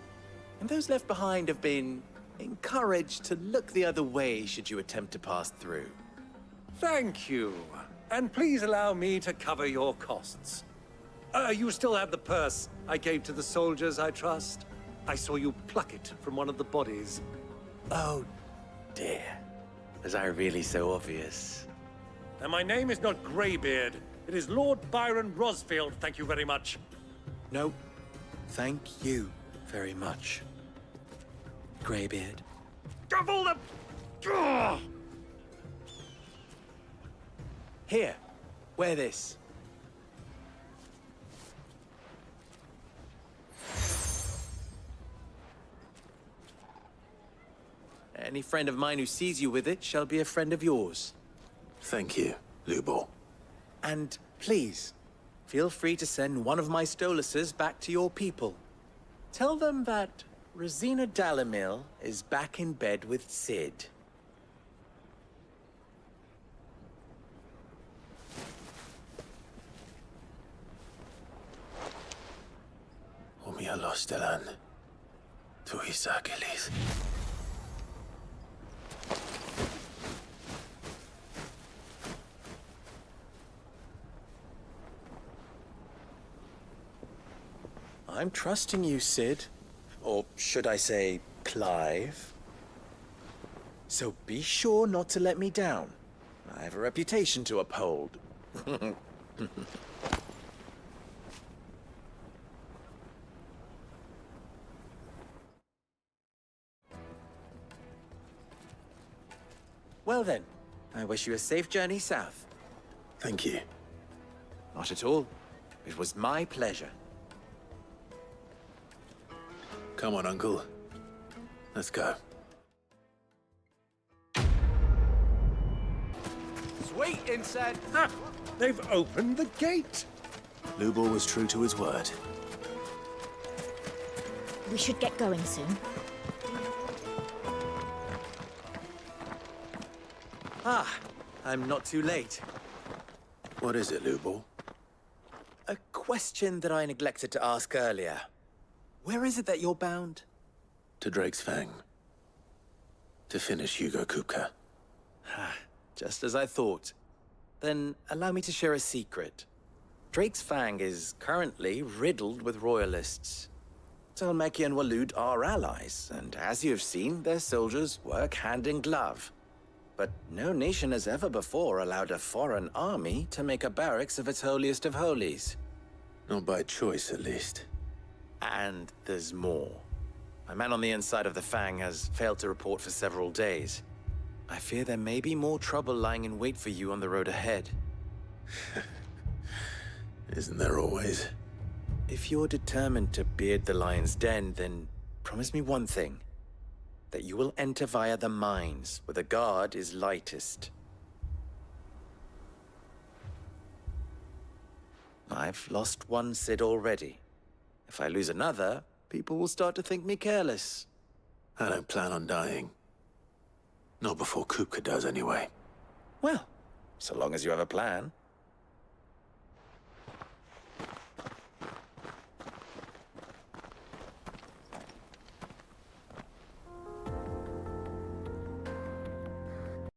And those left behind have been encouraged to look the other way should you attempt to pass through. Thank you. And please allow me to cover your costs. You still have the purse I gave to the soldiers, I trust? I saw you pluck it from one of the bodies. Oh, dear. Was I really so obvious? And my name is not Greybeard. It is Lord Byron Rosfield, thank you very much. No, thank you very much, Greybeard. Double the... Ugh! Here, wear this. Any friend of mine who sees you with it shall be a friend of yours. Thank you, Lubor. And please, feel free to send one of my Stoluses back to your people. Tell them that Rosina Dalamil is back in bed with Sid. Umia lostelan. Tu isakelis. I'm trusting you, Sid. Or should I say, Clive? So be sure not to let me down. I have a reputation to uphold. Well then, I wish you a safe journey south. Thank you. Not at all. It was my pleasure. Come on, Uncle. Let's go. Sweet, insect! Ah, they've opened the gate! Lubor was true to his word. We should get going soon. Ah, I'm not too late. What is it, Lubor? A question that I neglected to ask earlier. Where is it that you're bound? To Drake's Fang. To finish Hugo Kupka. Just as I thought. Then allow me to share a secret. Drake's Fang is currently riddled with royalists. Talmeki and Walud are allies, and as you have seen, their soldiers work hand in glove. But no nation has ever before allowed a foreign army to make a barracks of its holiest of holies. Not by choice, at least. And there's more. My man on the inside of the Fang has failed to report for several days. I fear there may be more trouble lying in wait for you on the road ahead. Isn't there always? If you're determined to beard the lion's den, then promise me one thing. That you will enter via the mines, where the guard is lightest. I've lost one Cid already. If I lose another, people will start to think me careless. I don't plan on dying. Not before Kupka does, anyway. Well, so long as you have a plan.